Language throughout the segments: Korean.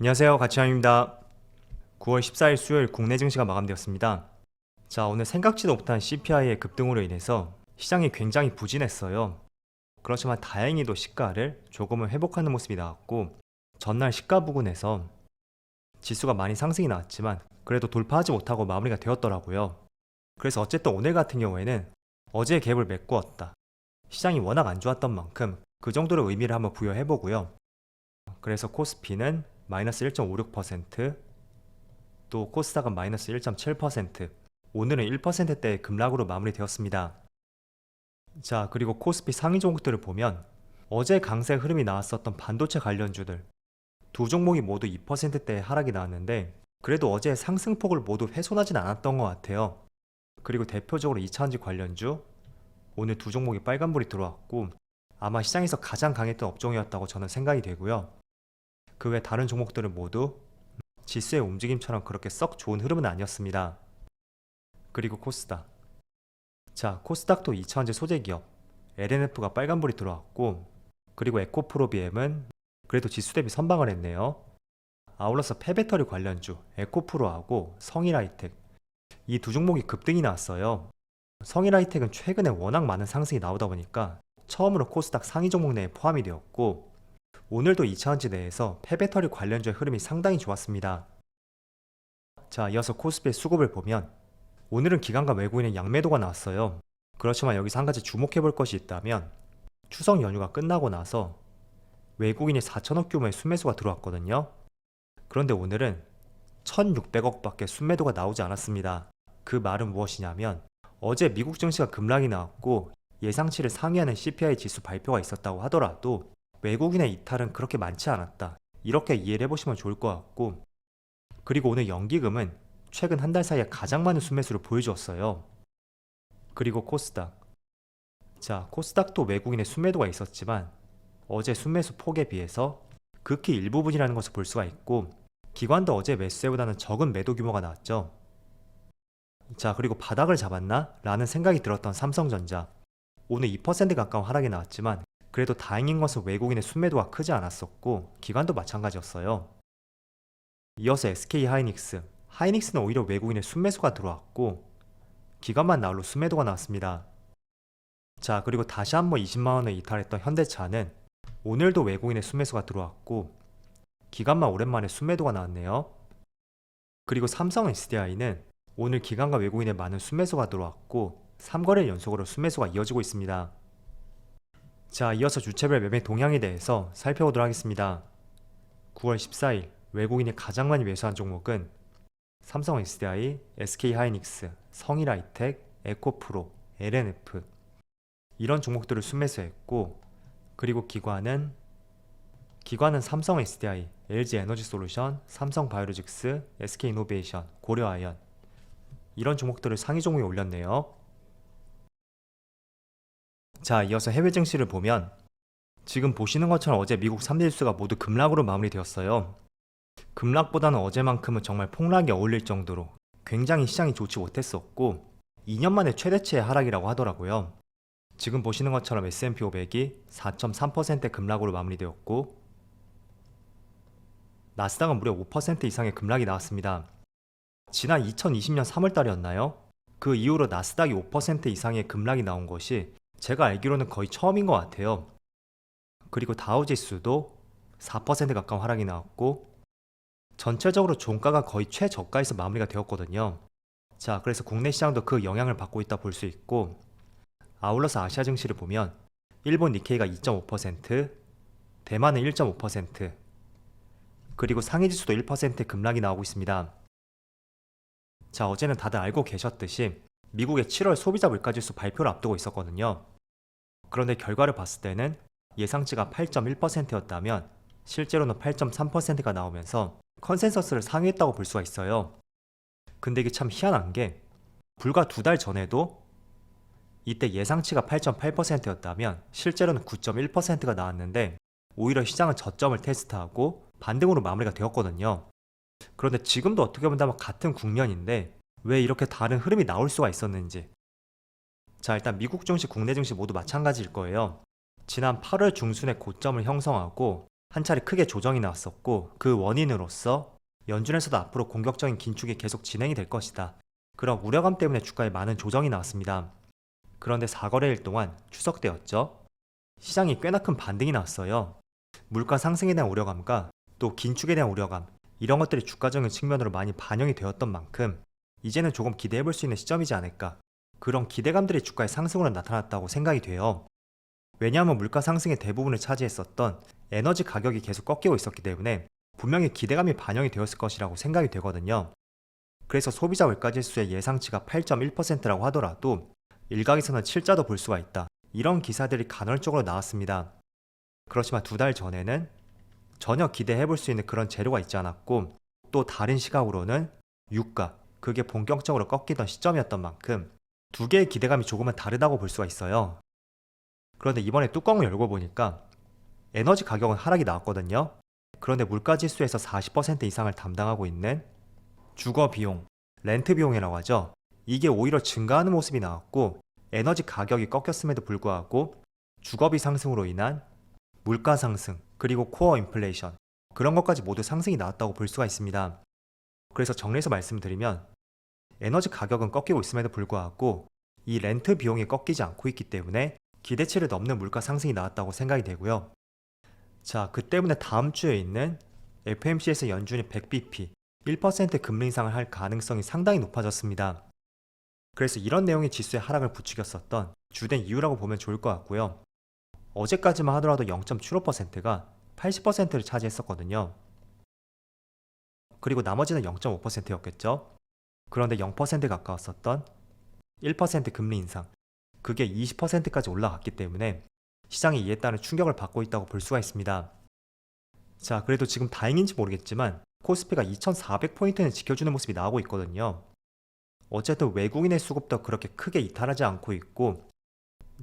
안녕하세요. 가치왕입니다. 9월 14일 수요일 국내 증시가 마감되었습니다. 자, 오늘 생각지도 못한 CPI의 급등으로 인해서 시장이 굉장히 부진했어요. 그렇지만 다행히도 시가를 조금은 회복하는 모습이 나왔고, 전날 시가 부근에서 지수가 많이 상승이 나왔지만 그래도 돌파하지 못하고 마무리가 되었더라고요. 그래서 어쨌든 오늘 같은 경우에는 어제 갭을 메꾸었다. 시장이 워낙 안 좋았던 만큼 그 정도로 의미를 한번 부여해보고요. 그래서 코스피는 마이너스 1.56%, 또 코스닥은 마이너스 1.7%, 오늘은 1%대의 급락으로 마무리되었습니다. 자, 그리고 코스피 상위 종목들을 보면 어제 강세 흐름이 나왔었던 반도체 관련주들 두 종목이 모두 2%대의 하락이 나왔는데, 그래도 어제 상승폭을 모두 훼손하진 않았던 것 같아요. 그리고 대표적으로 2차전지 관련주 오늘 두 종목이 빨간불이 들어왔고, 아마 시장에서 가장 강했던 업종이었다고 저는 생각이 되고요. 그 외 다른 종목들은 모두 지수의 움직임처럼 그렇게 썩 좋은 흐름은 아니었습니다. 그리고 코스닥. 자, 코스닥도 2차전지 소재기업 LNF가 빨간불이 들어왔고, 그리고 에코프로비엠은 그래도 지수 대비 선방을 했네요. 아울러서 폐배터리 관련주 에코프로하고 성일하이텍, 이 두 종목이 급등이 나왔어요. 성일하이텍은 최근에 워낙 많은 상승이 나오다 보니까 처음으로 코스닥 상위 종목 내에 포함이 되었고, 오늘도 2차전지 내에서 폐배터리 관련주의 흐름이 상당히 좋았습니다. 자, 이어서 코스피의 수급을 보면 오늘은 기관과 외국인의 양매도가 나왔어요. 그렇지만 여기서 한 가지 주목해볼 것이 있다면, 추석 연휴가 끝나고 나서 외국인이 4천억 규모의 순매수가 들어왔거든요. 그런데 오늘은 1,600억 밖에 순매도가 나오지 않았습니다. 그 말은 무엇이냐면, 어제 미국 증시가 급락이 나왔고 예상치를 상회하는 CPI 지수 발표가 있었다고 하더라도 외국인의 이탈은 그렇게 많지 않았다, 이렇게 이해를 해보시면 좋을 것 같고, 그리고 오늘 연기금은 최근 한 달 사이에 가장 많은 순매수를 보여주었어요. 그리고 코스닥. 자, 코스닥도 외국인의 순매도가 있었지만 어제 순매수 폭에 비해서 극히 일부분이라는 것을 볼 수가 있고, 기관도 어제 매수세보다는 적은 매도 규모가 나왔죠. 자, 그리고 바닥을 잡았나? 라는 생각이 들었던 삼성전자, 오늘 2% 가까운 하락이 나왔지만 그래도 다행인 것은 외국인의 순매도가 크지 않았었고 기관도 마찬가지였어요. 이어서 SK 하이닉스는 오히려 외국인의 순매수가 들어왔고 기관만 나홀로 순매도가 나왔습니다. 자, 그리고 다시 한번 20만원을 이탈했던 현대차는 오늘도 외국인의 순매수가 들어왔고 기관만 오랜만에 순매도가 나왔네요. 그리고 삼성 SDI는 오늘 기관과 외국인의 많은 순매수가 들어왔고 3거래 연속으로 순매수가 이어지고 있습니다. 자, 이어서 주체별 매매 동향에 대해서 살펴보도록 하겠습니다. 9월 14일 외국인이 가장 많이 매수한 종목은 삼성 SDI, SK하이닉스, 성일하이텍, 에코프로, LNF, 이런 종목들을 순매수했고, 그리고 기관은 삼성 SDI, LG에너지솔루션, 삼성바이오로직스, SK이노베이션, 고려아연, 이런 종목들을 상위 종목에 올렸네요. 자, 이어서 해외 증시를 보면 지금 보시는 것처럼 어제 미국 3대 지수가 모두 급락으로 마무리되었어요. 급락보다는 어제만큼은 정말 폭락이 어울릴 정도로 굉장히 시장이 좋지 못했었고 2년 만에 최대치의 하락이라고 하더라고요. 지금 보시는 것처럼 S&P 500이 4.3% 급락으로 마무리되었고 나스닥은 무려 5% 이상의 급락이 나왔습니다. 지난 2020년 3월달이었나요? 그 이후로 나스닥이 5% 이상의 급락이 나온 것이 제가 알기로는 거의 처음인 것 같아요. 그리고 다우지수도 4% 가까운 하락이 나왔고 전체적으로 종가가 거의 최저가에서 마무리가 되었거든요. 자, 그래서 국내 시장도 그 영향을 받고 있다 볼 수 있고, 아울러서 아시아 증시를 보면 일본 니케이가 2.5%, 대만은 1.5%, 그리고 상해지수도 1% 급락이 나오고 있습니다. 자, 어제는 다들 알고 계셨듯이 미국의 7월 소비자 물가지수 발표를 앞두고 있었거든요. 그런데 결과를 봤을 때는 예상치가 8.1%였다면 실제로는 8.3%가 나오면서 컨센서스를 상회했다고 볼 수가 있어요. 근데 이게 참 희한한 게 불과 2달 전에도 이때 예상치가 8.8%였다면 실제로는 9.1%가 나왔는데 오히려 시장은 저점을 테스트하고 반등으로 마무리가 되었거든요. 그런데 지금도 어떻게 본다면 같은 국면인데 왜 이렇게 다른 흐름이 나올 수가 있었는지. 자, 일단 미국 증시, 국내 증시 모두 마찬가지일 거예요. 지난 8월 중순에 고점을 형성하고 한 차례 크게 조정이 나왔었고 그 원인으로서 연준에서도 앞으로 공격적인 긴축이 계속 진행이 될 것이다. 그런 우려감 때문에 주가에 많은 조정이 나왔습니다. 그런데 4거래일 동안 추석 때였죠. 시장이 꽤나 큰 반등이 나왔어요. 물가 상승에 대한 우려감과 또 긴축에 대한 우려감, 이런 것들이 주가적인 측면으로 많이 반영이 되었던 만큼 이제는 조금 기대해 볼 수 있는 시점이지 않을까, 그런 기대감들이 주가의 상승으로 나타났다고 생각이 돼요. 왜냐하면 물가 상승의 대부분을 차지했었던 에너지 가격이 계속 꺾이고 있었기 때문에 분명히 기대감이 반영이 되었을 것이라고 생각이 되거든요. 그래서 소비자 물가지수의 예상치가 8.1%라고 하더라도 일각에서는 7자도 볼 수가 있다, 이런 기사들이 간헐적으로 나왔습니다. 그렇지만 2달 전에는 전혀 기대해 볼 수 있는 그런 재료가 있지 않았고, 또 다른 시각으로는 유가, 그게 본격적으로 꺾이던 시점이었던 만큼 두 개의 기대감이 조금은 다르다고 볼 수가 있어요. 그런데 이번에 뚜껑을 열고 보니까 에너지 가격은 하락이 나왔거든요. 그런데 물가지수에서 40% 이상을 담당하고 있는 주거 비용, 렌트 비용이라고 하죠. 이게 오히려 증가하는 모습이 나왔고, 에너지 가격이 꺾였음에도 불구하고 주거비 상승으로 인한 물가 상승, 그리고 코어 인플레이션, 그런 것까지 모두 상승이 나왔다고 볼 수가 있습니다. 그래서 정리해서 말씀드리면 에너지 가격은 꺾이고 있음에도 불구하고 이 렌트 비용이 꺾이지 않고 있기 때문에 기대치를 넘는 물가 상승이 나왔다고 생각이 되고요. 자, 그 때문에 다음 주에 있는 FMC에서 연준이 100bp, 1% 금리 인상을 할 가능성이 상당히 높아졌습니다. 그래서 이런 내용이 지수의 하락을 부추겼었던 주된 이유라고 보면 좋을 것 같고요. 어제까지만 하더라도 0.75%가 80%를 차지했었거든요. 그리고 나머지는 0.5%였겠죠. 그런데 0% 가까웠었던 1% 금리 인상, 그게 20%까지 올라갔기 때문에 시장이 이에 따른 충격을 받고 있다고 볼 수가 있습니다. 자, 그래도 지금 다행인지 모르겠지만 코스피가 2400포인트는 지켜주는 모습이 나오고 있거든요. 어쨌든 외국인의 수급도 그렇게 크게 이탈하지 않고 있고,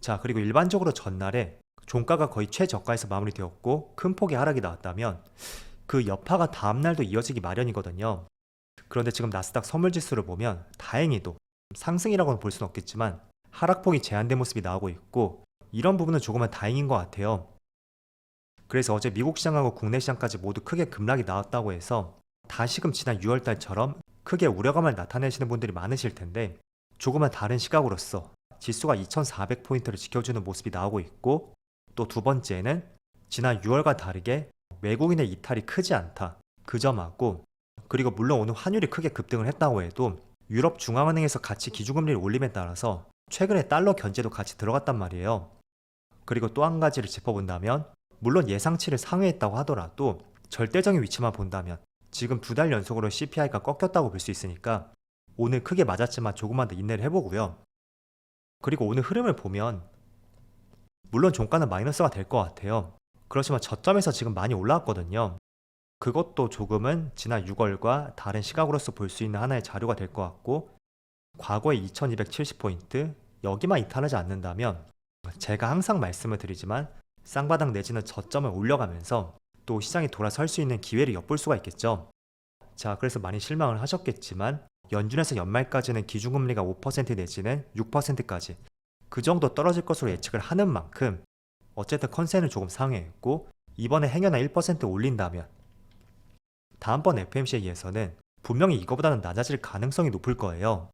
자, 그리고 일반적으로 전날에 종가가 거의 최저가에서 마무리되었고 큰 폭의 하락이 나왔다면 그 여파가 다음날도 이어지기 마련이거든요. 그런데 지금 나스닥 선물지수를 보면 다행히도 상승이라고는 볼 수는 없겠지만 하락폭이 제한된 모습이 나오고 있고, 이런 부분은 조금은 다행인 것 같아요. 그래서 어제 미국 시장하고 국내 시장까지 모두 크게 급락이 나왔다고 해서 다시금 지난 6월달처럼 크게 우려감을 나타내시는 분들이 많으실 텐데, 조금은 다른 시각으로서 지수가 2400포인트를 지켜주는 모습이 나오고 있고, 또 두 번째는 지난 6월과 다르게 외국인의 이탈이 크지 않다, 그 점하고, 그리고 물론 오늘 환율이 크게 급등을 했다고 해도 유럽 중앙은행에서 같이 기준금리를 올림에 따라서 최근에 달러 견제도 같이 들어갔단 말이에요. 그리고 또 한 가지를 짚어본다면, 물론 예상치를 상회했다고 하더라도 절대적인 위치만 본다면 지금 2달 연속으로 CPI가 꺾였다고 볼 수 있으니까 오늘 크게 맞았지만 조금만 더 인내를 해보고요. 그리고 오늘 흐름을 보면 물론 종가는 마이너스가 될 것 같아요. 그렇지만 저점에서 지금 많이 올라왔거든요. 그것도 조금은 지난 6월과 다른 시각으로서 볼 수 있는 하나의 자료가 될 것 같고, 과거의 2270포인트 여기만 이탈하지 않는다면 제가 항상 말씀을 드리지만 쌍바닥 내지는 저점을 올려가면서 또 시장이 돌아설 수 있는 기회를 엿볼 수가 있겠죠. 자, 그래서 많이 실망을 하셨겠지만 연준에서 연말까지는 기준금리가 5% 내지는 6%까지 그 정도 떨어질 것으로 예측을 하는 만큼 어쨌든 컨센을 조금 상회했고, 이번에 행여나 1% 올린다면 다음번 FMC에서는 분명히 이거보다는 낮아질 가능성이 높을 거예요.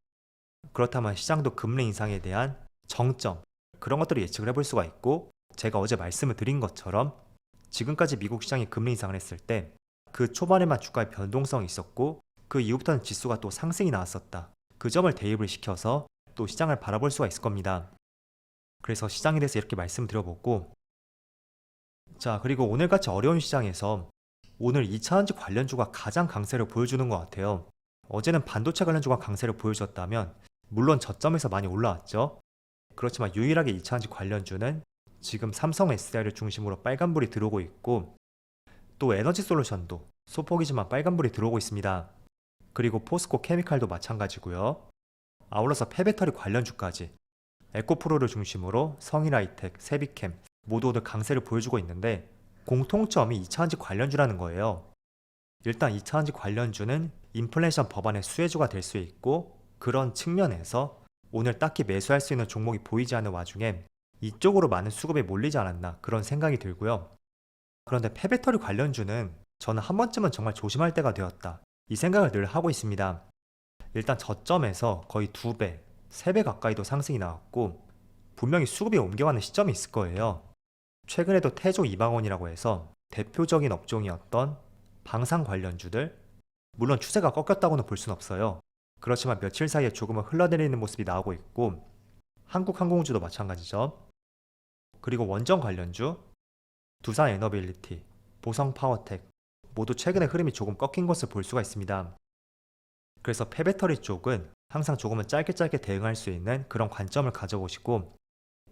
그렇다면 시장도 금리 인상에 대한 정점, 그런 것들을 예측을 해볼 수가 있고, 제가 어제 말씀을 드린 것처럼 지금까지 미국 시장이 금리 인상을 했을 때 그 초반에만 주가의 변동성이 있었고 그 이후부터는 지수가 또 상승이 나왔었다, 그 점을 대입을 시켜서 또 시장을 바라볼 수가 있을 겁니다. 그래서 시장에 대해서 이렇게 말씀드려보고, 자, 그리고 오늘같이 어려운 시장에서 오늘 2차전지 관련주가 가장 강세를 보여주는 것 같아요. 어제는 반도체 관련주가 강세를 보여줬다면 물론 저점에서 많이 올라왔죠. 그렇지만 유일하게 2차전지 관련주는 지금 삼성 SDI를 중심으로 빨간불이 들어오고 있고, 또 에너지솔루션도 소폭이지만 빨간불이 들어오고 있습니다. 그리고 포스코 케미칼도 마찬가지고요. 아울러서 폐배터리 관련주까지 에코프로를 중심으로 성일하이텍, 세비캠 모두 오늘 강세를 보여주고 있는데 공통점이 2차전지 관련주라는 거예요. 일단 2차전지 관련주는 인플레이션 법안의 수혜주가 될 수 있고, 그런 측면에서 오늘 딱히 매수할 수 있는 종목이 보이지 않는 와중에 이쪽으로 많은 수급이 몰리지 않았나, 그런 생각이 들고요. 그런데 폐배터리 관련주는 저는 한 번쯤은 정말 조심할 때가 되었다, 이 생각을 늘 하고 있습니다. 일단 저점에서 거의 2배, 3배 가까이도 상승이 나왔고 분명히 수급이 옮겨가는 시점이 있을 거예요. 최근에도 태조 이방원이라고 해서 대표적인 업종이었던 방산 관련주들, 물론 추세가 꺾였다고는 볼 순 없어요. 그렇지만 며칠 사이에 조금은 흘러내리는 모습이 나오고 있고 한국항공주도 마찬가지죠. 그리고 원전 관련주, 두산에너빌리티, 보성파워텍 모두 최근에 흐름이 조금 꺾인 것을 볼 수가 있습니다. 그래서 폐배터리 쪽은 항상 조금은 짧게 대응할 수 있는 그런 관점을 가져보시고,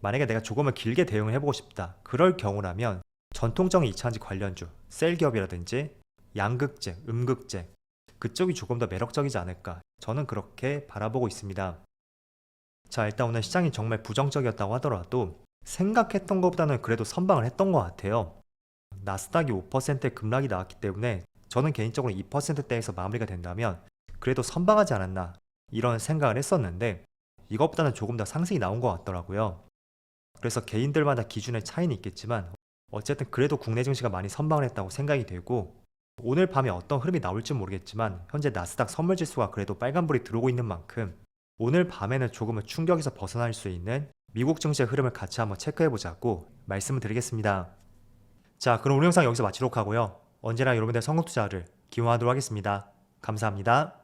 만약에 내가 조금은 길게 대응을 해보고 싶다, 그럴 경우라면 전통적인 2차전지 관련주, 셀기업이라든지 양극재, 음극재 그쪽이 조금 더 매력적이지 않을까, 저는 그렇게 바라보고 있습니다. 자, 일단 오늘 시장이 정말 부정적이었다고 하더라도 생각했던 것보다는 그래도 선방을 했던 것 같아요. 나스닥이 5%의 급락이 나왔기 때문에 저는 개인적으로 2%대에서 마무리가 된다면 그래도 선방하지 않았나, 이런 생각을 했었는데 이것보다는 조금 더 상승이 나온 것 같더라고요. 그래서 개인들마다 기준의 차이는 있겠지만 어쨌든 그래도 국내 증시가 많이 선방을 했다고 생각이 되고, 오늘 밤에 어떤 흐름이 나올지 모르겠지만 현재 나스닥 선물지수가 그래도 빨간불이 들어오고 있는 만큼 오늘 밤에는 조금은 충격에서 벗어날 수 있는 미국 증시의 흐름을 같이 한번 체크해보자고 말씀을 드리겠습니다. 자, 그럼 오늘 영상 여기서 마치도록 하고요. 언제나 여러분들의 성공 투자를 기원하도록 하겠습니다. 감사합니다.